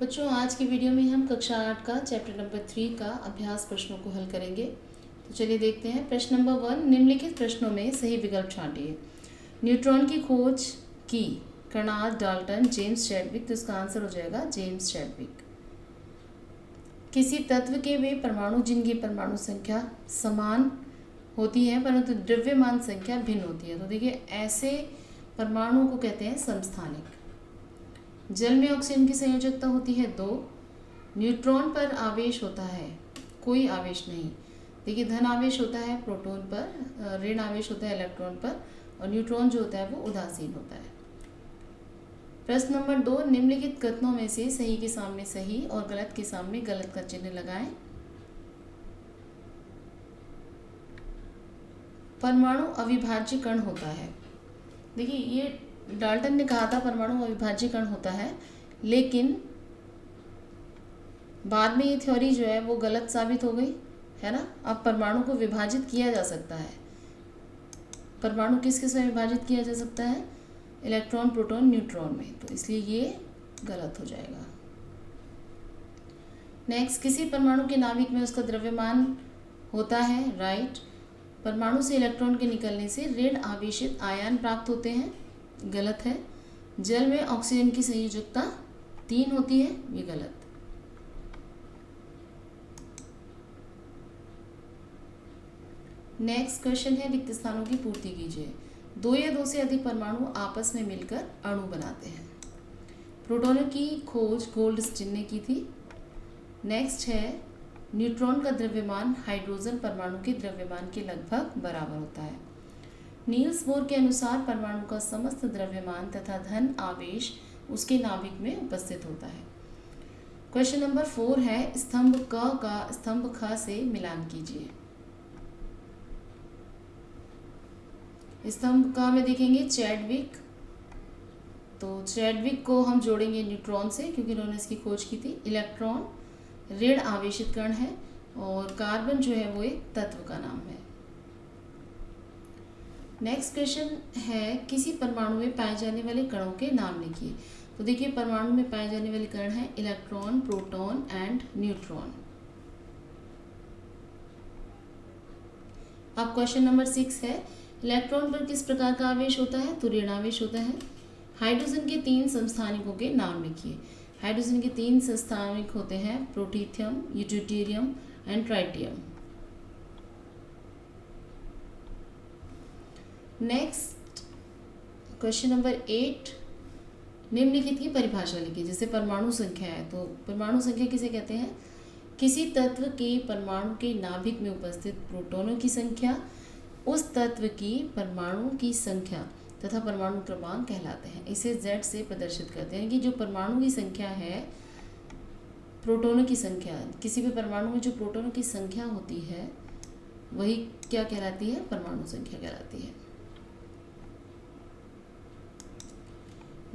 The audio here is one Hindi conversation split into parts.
बच्चों, आज की वीडियो में हम कक्षा 8 का चैप्टर नंबर 3 का अभ्यास प्रश्नों को हल करेंगे। तो चलिए देखते हैं। प्रश्न नंबर 1, निम्नलिखित प्रश्नों में सही विकल्प छांटिए। न्यूट्रॉन की खोज की कर्नाड, डाल्टन, जेम्स चैडविक। तो इसका आंसर हो जाएगा जेम्स चैडविक। किसी तत्व के वे परमाणु जिनकी परमाणु संख्या समान होती है परंतु द्रव्यमान संख्या भिन्न होती है। तो देखिए, ऐसे परमाणुओं को कहते हैं समस्थानिक। जल में ऑक्सीजन की संयोजकता होती है 2। न्यूट्रॉन पर आवेश होता है कोई आवेश नहीं। देखिए, धन आवेश होता है प्रोटॉन पर, ऋण आवेश होता है इलेक्ट्रॉन पर, और न्यूट्रॉन जो होता है वो उदासीन होता है। प्रश्न नंबर 2, निम्नलिखित कथनों में से सही के सामने सही और गलत के सामने गलत का चिन्ह लगाएं। परमाणु अविभाज्य कण होता है। देखिए, ये डाल्टन ने कहा था परमाणु अविभाज्य कण होता है, लेकिन बाद में ये थ्योरी जो है वो गलत साबित हो गई है ना। अब परमाणु को विभाजित किया जा सकता है। परमाणु किस किस में विभाजित किया जा सकता है? इलेक्ट्रॉन, प्रोटॉन, न्यूट्रॉन में। तो इसलिए ये गलत हो जाएगा। नेक्स्ट, किसी परमाणु के नाभिक में उसका द्रव्यमान होता है, राइट। परमाणु से इलेक्ट्रॉन के निकलने से ऋण आवेशित आयन प्राप्त होते हैं, गलत है। जल में ऑक्सीजन की संयोजकता 3 होती है, ये गलत। नेक्स्ट क्वेश्चन है, रिक्त स्थानों की पूर्ति कीजिए। 2 या 2 से अधिक परमाणु आपस में मिलकर अणु बनाते हैं। प्रोटॉनों की खोज गोल्डस्टीन ने की थी। नेक्स्ट है, न्यूट्रॉन का द्रव्यमान हाइड्रोजन परमाणु के द्रव्यमान के लगभग बराबर होता है। नील्स बोर के अनुसार परमाणु का समस्त द्रव्यमान तथा धन आवेश उसके नाभिक में उपस्थित होता है। क्वेश्चन नंबर 4 है, स्तंभ क का स्तंभ ख से मिलान कीजिए। स्तंभ क में देखेंगे चैडविक, तो चैडविक को हम जोड़ेंगे न्यूट्रॉन से क्योंकि उन्होंने इसकी खोज की थी। इलेक्ट्रॉन ऋण आवेशित कण है और कार्बन जो है वो एक तत्व का नाम है। नेक्स्ट क्वेश्चन है, किसी परमाणु में पाए जाने वाले कणों के नाम लिखिए। तो देखिए, परमाणु में पाए जाने वाले कण हैं इलेक्ट्रॉन, प्रोटॉन एंड न्यूट्रॉन। अब क्वेश्चन नंबर 6 है, इलेक्ट्रॉन पर किस प्रकार का आवेश होता है? तो ऋण आवेश होता है। हाइड्रोजन के 3 समस्थानिकों के नाम लिखिए। हाइड्रोजन के 3 समस्थानिक होते हैं protium, deuterium and tritium. Next question number 8, निम्नलिखित की परिभाषा लिखिए। जैसे परमाणु संख्या है, तो परमाणु संख्या किसे कहते हैं? किसी तत्व के परमाणु के नाभिक में उपस्थित प्रोटॉनों की संख्या उस तत्व की परमाणु की संख्या तथा परमाणु क्रमांक कहलाते हैं। इसे Z से प्रदर्शित करते हैं कि जो परमाणु की संख्या है, प्रोटॉनों की संख्या, किसी भी परमाणु में जो प्रोटॉनों की संख्या होती है वही क्या कहलाती है? परमाणु संख्या कहलाती है।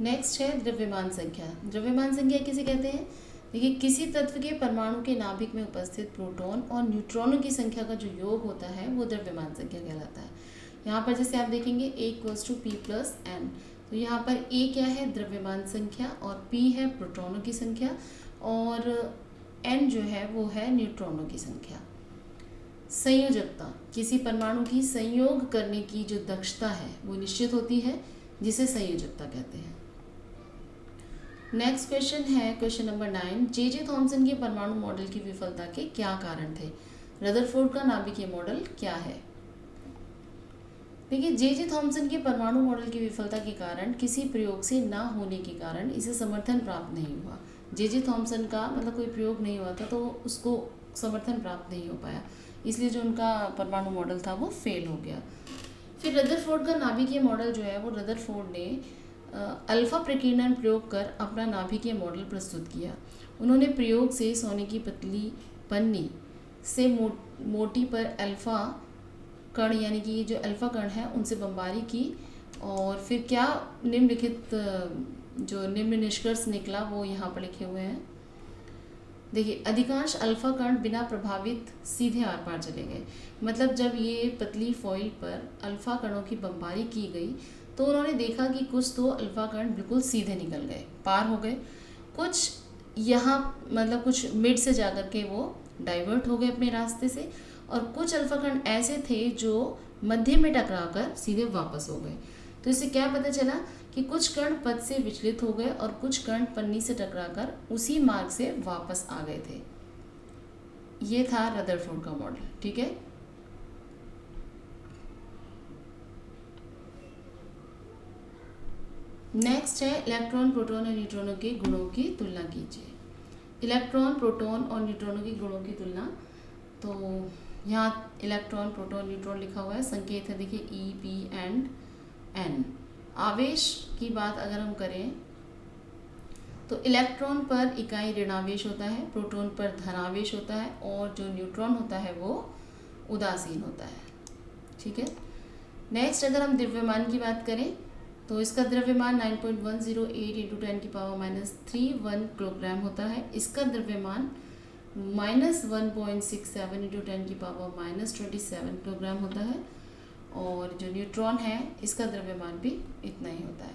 नेक्स्ट है द्रव्यमान संख्या। द्रव्यमान संख्या किसे कहते हैं? देखिए, किसी तत्व के परमाणु के नाभिक में उपस्थित प्रोटॉन और न्यूट्रॉनों की संख्या का जो योग होता है वो द्रव्यमान संख्या कहलाता है। यहाँ पर जैसे आप देखेंगे A = P+N, तो यहाँ पर A क्या है? द्रव्यमान संख्या, और P है प्रोटॉनों की संख्या, और N जो है वो है न्यूट्रॉनों की संख्या। संयोजकता, किसी परमाणु की संयोग करने की जो दक्षता है वो निश्चित होती है, जिसे संयोजकता कहते हैं। नेक्स्ट क्वेश्चन है क्वेश्चन नंबर 9, जे थॉमसन के परमाणु मॉडल की विफलता के क्या कारण थे? रदरफोर्ड का नाभिकीय मॉडल क्या है? देखिए, जे थॉमसन के परमाणु मॉडल की विफलता के कारण किसी प्रयोग से ना होने के कारण इसे समर्थन प्राप्त नहीं हुआ। जे थॉमसन का मतलब कोई प्रयोग नहीं हुआ था तो उसको समर्थन प्राप्त नहीं हो पाया, इसलिए जो उनका परमाणु मॉडल था वो फेल हो गया। फिर रदरफोर्ड का नाभिकीय मॉडल जो है वो रदरफोर्ड ने अल्फा प्रकीर्णन प्रयोग कर अपना नाभिकीय मॉडल प्रस्तुत किया। उन्होंने प्रयोग से सोने की पतली पन्नी से मोटी पर अल्फा कण, यानी कि जो अल्फा कण है उनसे बमबारी की, और फिर क्या निम्नलिखित जो निम्न निष्कर्ष निकला वो यहाँ पर लिखे हुए हैं। देखिए, अधिकांश अल्फा कण बिना प्रभावित सीधे आर पार चले गए। मतलब जब ये पतली फॉइल पर अल्फा कणों की बमबारी की गई तो उन्होंने देखा कि कुछ तो अल्फा कण बिल्कुल सीधे निकल गए, पार हो गए, कुछ यहाँ मतलब कुछ मिड से जाकर के वो डाइवर्ट हो गए अपने रास्ते से, और कुछ अल्फा कण ऐसे थे जो मध्य में टकराकर सीधे वापस हो गए। तो इससे क्या पता चला कि कुछ कण पथ से विचलित हो गए और कुछ कण पन्नी से टकराकर उसी मार्ग से वापस आ गए थे। ये था रदरफोर्ड का मॉडल। ठीक है, नेक्स्ट है इलेक्ट्रॉन, प्रोटॉन और न्यूट्रॉनों के गुणों की तुलना कीजिए। इलेक्ट्रॉन, प्रोटॉन और न्यूट्रॉनों के गुणों की तुलना, तो यहाँ इलेक्ट्रॉन, प्रोटॉन, न्यूट्रॉन लिखा हुआ है, संकेत है देखिए ई, पी एंड एन। आवेश की बात अगर हम करें तो इलेक्ट्रॉन पर इकाई ऋणावेश होता है, प्रोटॉन पर धनावेश होता है, और जो न्यूट्रॉन होता है वो उदासीन होता है। ठीक है, नेक्स्ट अगर हम द्रव्यमान की बात करें तो इसका द्रव्यमान 9.108 इंटू 10⁻³ किलोग्राम होता है। इसका द्रव्यमान -1.67 इंटू 10⁻27 किलोग्राम होता है। और जो न्यूट्रॉन है इसका द्रव्यमान भी इतना ही होता है।